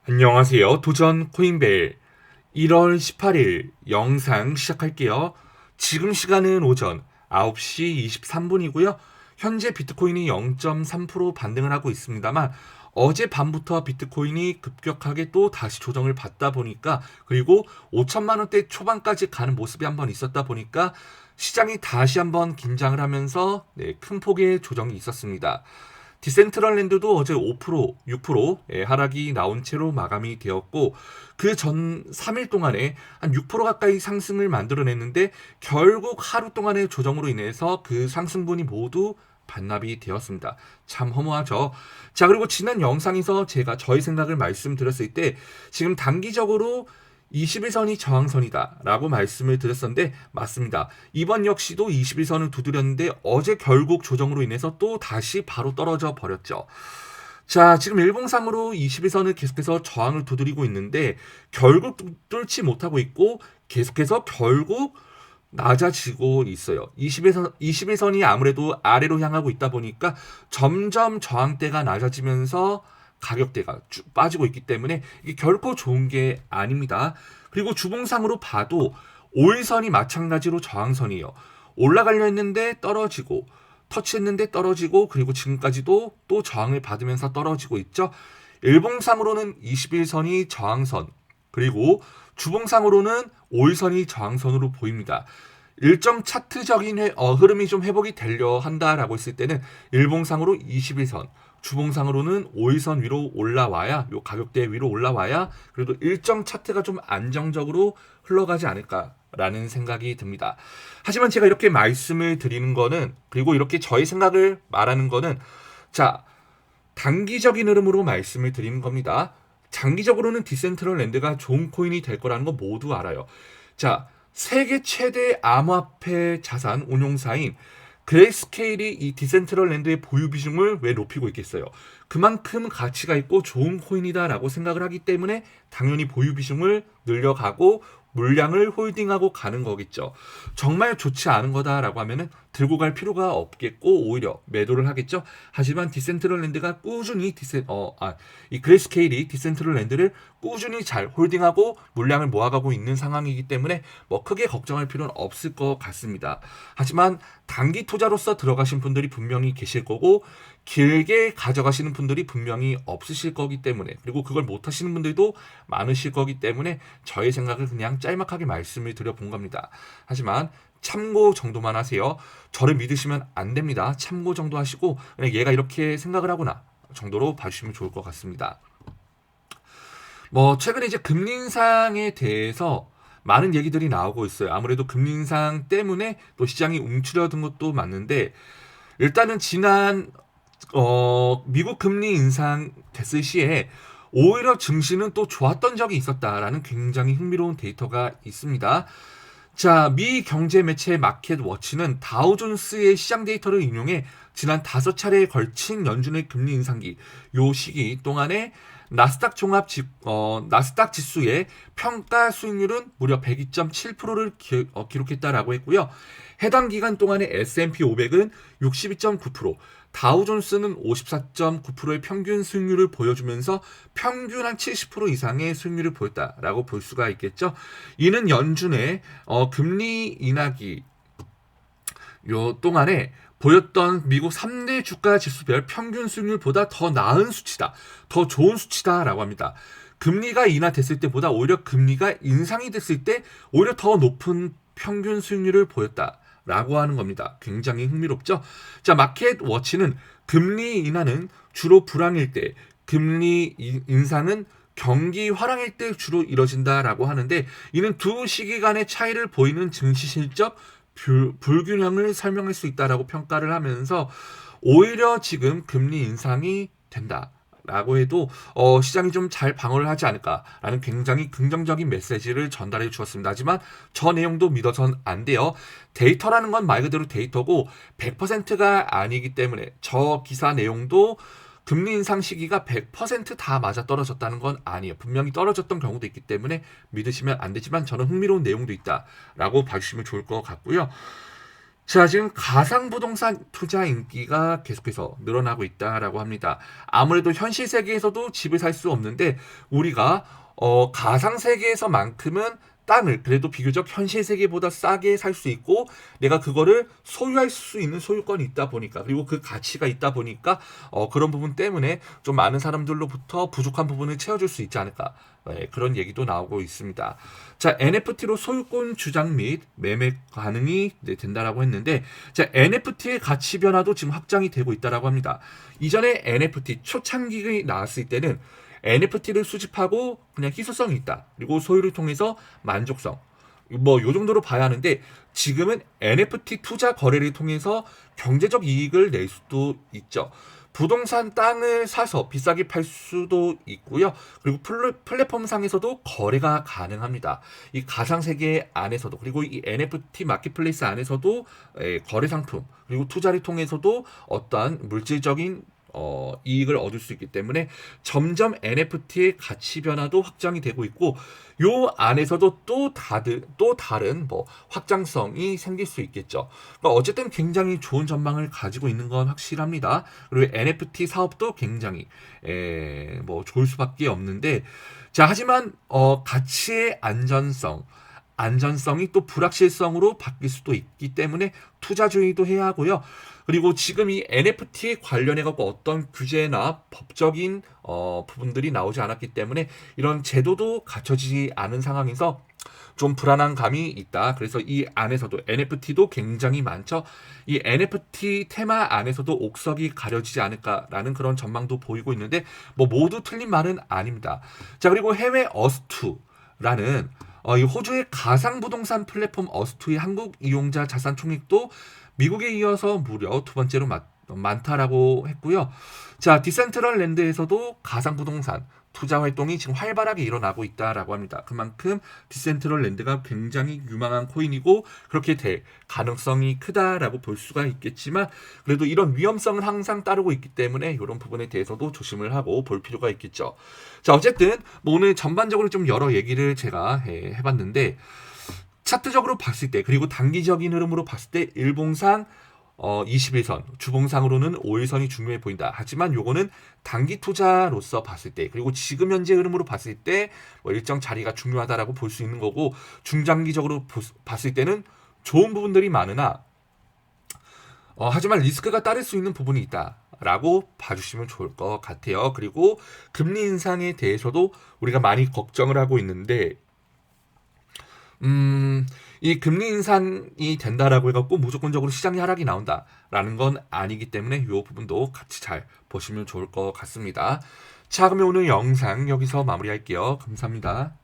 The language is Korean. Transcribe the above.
안녕하세요. 도전 코인벨 1월 18일 영상 시작할게요. 지금 시간은 오전 9시 23분이고요. 현재 비트코인이 0.3% 반등을 하고 있습니다만 어제 밤부터 비트코인이 급격하게 또 다시 조정을 받다 보니까 그리고 5천만 원대 초반까지 가는 모습이 한번 있었다 보니까 시장이 다시 한번 긴장을 하면서 큰 폭의 조정이 있었습니다. 디센트럴랜드도 어제 5%, 6% 하락이 나온 채로 마감이 되었고 그 전 3일 동안에 한 6% 가까이 상승을 만들어냈는데 결국 하루 동안의 조정으로 인해서 그 상승분이 모두 반납이 되었습니다. 참 허무하죠. 자, 그리고 지난 영상에서 제가 저의 생각을 말씀드렸을 때 지금 단기적으로 21선이 저항선이다 라고 말씀을 드렸었는데 맞습니다. 이번 역시도 21선을 두드렸는데 어제 결국 조정으로 인해서 또 다시 바로 떨어져 버렸죠. 자, 지금 일봉상으로 21선을 계속해서 저항을 두드리고 있는데 결국 뚫지 못하고 있고 계속해서 결국 낮아지고 있어요. 21선이 아무래도 아래로 향하고 있다 보니까 점점 저항대가 낮아지면서 가격대가 쭉 빠지고 있기 때문에 이게 결코 좋은 게 아닙니다. 그리고 주봉상으로 봐도 5일선이 마찬가지로 저항선이에요. 올라가려 했는데 떨어지고 터치했는데 떨어지고 그리고 지금까지도 또 저항을 받으면서 떨어지고 있죠. 일봉상으로는 21선이 저항선 그리고 주봉상으로는 5일선이 저항선으로 보입니다. 일정 차트적인 흐름이 좀 회복이 되려 한다라고 했을 때는 일봉상으로 21선, 주봉상으로는 5일선 위로 올라와야 요 가격대 위로 올라와야 그래도 일정 차트가 좀 안정적으로 흘러가지 않을까라는 생각이 듭니다. 하지만 제가 이렇게 말씀을 드리는 거는 그리고 이렇게 저의 생각을 말하는 거는 자 단기적인 흐름으로 말씀을 드리는 겁니다. 장기적으로는 디센트럴랜드가 좋은 코인이 될 거라는 거 모두 알아요. 자, 세계 최대 암호화폐 자산 운용사인 그레이스케일이 이 디센트럴랜드의 보유 비중을 왜 높이고 있겠어요? 그만큼 가치가 있고 좋은 코인이다라고 생각을 하기 때문에 당연히 보유 비중을 늘려가고 물량을 홀딩하고 가는 거겠죠. 정말 좋지 않은 거다라고 하면은 들고 갈 필요가 없겠고 오히려 매도를 하겠죠. 하지만 디센트럴랜드가 꾸준히 이 그레이스케일이 디센트럴랜드를 꾸준히 잘 홀딩하고 물량을 모아가고 있는 상황이기 때문에 뭐 크게 걱정할 필요는 없을 것 같습니다. 하지만 단기 투자로서 들어가신 분들이 분명히 계실 거고 길게 가져가시는 분들이 분명히 없으실 거기 때문에 그리고 그걸 못 하시는 분들도 많으실 거기 때문에 저의 생각을 그냥 짤막하게 말씀을 드려본 겁니다. 하지만 참고 정도만 하세요. 저를 믿으시면 안 됩니다. 참고 정도 하시고 그냥 얘가 이렇게 생각을 하구나 정도로 봐주시면 좋을 것 같습니다. 뭐 최근에 이제 금리 인상에 대해서 많은 얘기들이 나오고 있어요. 아무래도 금리 인상 때문에 또 시장이 움츠려든 것도 맞는데 일단은 지난 미국 금리 인상 됐을 시에 오히려 증시는 또 좋았던 적이 있었다라는 굉장히 흥미로운 데이터가 있습니다. 자, 미 경제 매체 마켓워치는 다우존스의 시장 데이터를 인용해 지난 5차례에 걸친 연준의 금리 인상기 요 시기 동안에 나스닥 지수의 평가 수익률은 무려 102.7%를 기록했다라고 했고요. 해당 기간 동안의 S&P 500은 62.9%, 다우존스는 54.9%의 평균 수익률을 보여주면서 평균 한 70% 이상의 수익률을 보였다라고 볼 수가 있겠죠. 이는 연준의 금리 인하기 요 동안에 보였던 미국 3대 주가 지수별 평균 수익률보다 더 나은 수치다. 더 좋은 수치다라고 합니다. 금리가 인하됐을 때보다 오히려 금리가 인상이 됐을 때 오히려 더 높은 평균 수익률을 보였다라고 하는 겁니다. 굉장히 흥미롭죠? 자, 마켓워치는 금리 인하는 주로 불황일 때, 금리 인상은 경기 화랑일 때 주로 이뤄진다라고 하는데 이는 두 시기 간의 차이를 보이는 증시 실적 불균형을 설명할 수 있다라고 평가를 하면서 오히려 지금 금리 인상이 된다라고 해도 시장이 좀 잘 방어를 하지 않을까라는 굉장히 긍정적인 메시지를 전달해 주었습니다. 하지만 저 내용도 믿어선 안 돼요. 데이터라는 건 말 그대로 데이터고 100%가 아니기 때문에 저 기사 내용도 금리 인상 시기가 100%다 맞아 떨어졌다는 건 아니에요. 분명히 떨어졌던 경우도 있기 때문에 믿으시면 안 되지만 저는 흥미로운 내용도 있다라고 봐주시면 좋을 것 같고요. 자, 지금 가상부동산 투자 인기가 계속해서 늘어나고 있다라고 합니다. 아무래도 현실 세계에서도 집을 살 수 없는데 우리가 가상 세계에서만큼은 땅을 그래도 비교적 현실 세계보다 싸게 살 수 있고 내가 그거를 소유할 수 있는 소유권이 있다 보니까 그리고 그 가치가 있다 보니까 그런 부분 때문에 좀 많은 사람들로부터 부족한 부분을 채워줄 수 있지 않을까. 네, 그런 얘기도 나오고 있습니다. 자, NFT로 소유권 주장 및 매매 가능이 된다라고 했는데, 자, NFT의 가치 변화도 지금 확장이 되고 있다라고 합니다. 이전에 NFT 초창기가 나왔을 때는 NFT를 수집하고 그냥 희소성이 있다. 그리고 소유를 통해서 만족성. 뭐 요 정도로 봐야 하는데 지금은 NFT 투자 거래를 통해서 경제적 이익을 낼 수도 있죠. 부동산 땅을 사서 비싸게 팔 수도 있고요. 그리고 플랫폼상에서도 거래가 가능합니다. 이 가상 세계 안에서도 그리고 이 NFT 마켓플레이스 안에서도 거래 상품 그리고 투자를 통해서도 어떠한 물질적인 이익을 얻을 수 있기 때문에 점점 NFT의 가치 변화도 확장이 되고 있고 요 안에서도 또 다른 뭐 확장성이 생길 수 있겠죠. 그러니까 어쨌든 굉장히 좋은 전망을 가지고 있는 건 확실합니다. 그리고 NFT 사업도 굉장히 뭐 좋을 수밖에 없는데 자 하지만 가치의 안전성이 또 불확실성으로 바뀔 수도 있기 때문에 투자주의도 해야 하고요. 그리고 지금 이 NFT 관련해 갖고 어떤 규제나 법적인 부분들이 나오지 않았기 때문에 이런 제도도 갖춰지지 않은 상황에서 좀 불안한 감이 있다. 그래서 이 안에서도 NFT도 굉장히 많죠. 이 NFT 테마 안에서도 옥석이 가려지지 않을까라는 그런 전망도 보이고 있는데 뭐 모두 틀린 말은 아닙니다. 자 그리고 해외 어스투라는 이 호주의 가상부동산 플랫폼 어스투의 한국 이용자 자산 총액도 미국에 이어서 무려 두 번째로 많다라고 했고요. 자, 디센트럴랜드에서도 가상부동산 투자 활동이 지금 활발하게 일어나고 있다라고 합니다. 그만큼 디센트럴랜드가 굉장히 유망한 코인이고 그렇게 될 가능성이 크다라고 볼 수가 있겠지만 그래도 이런 위험성을 항상 따르고 있기 때문에 이런 부분에 대해서도 조심을 하고 볼 필요가 있겠죠. 자, 어쨌든 뭐 오늘 전반적으로 좀 여러 얘기를 제가 해봤는데 차트적으로 봤을 때 그리고 단기적인 흐름으로 봤을 때 일봉상 21선, 주봉상으로는 5일선이 중요해 보인다. 하지만 요거는 단기 투자로서 봤을 때 그리고 지금 현재 흐름으로 봤을 때 뭐 일정 자리가 중요하다라고 볼 수 있는 거고 중장기적으로 봤을 때는 좋은 부분들이 많으나 하지만 리스크가 따를 수 있는 부분이 있다라고 봐주시면 좋을 것 같아요. 그리고 금리 인상에 대해서도 우리가 많이 걱정을 하고 있는데 이 금리 인상이 된다라고 해갖고 무조건적으로 시장이 하락이 나온다라는 건 아니기 때문에 이 부분도 같이 잘 보시면 좋을 것 같습니다. 자, 그러면 오늘 영상 여기서 마무리할게요. 감사합니다.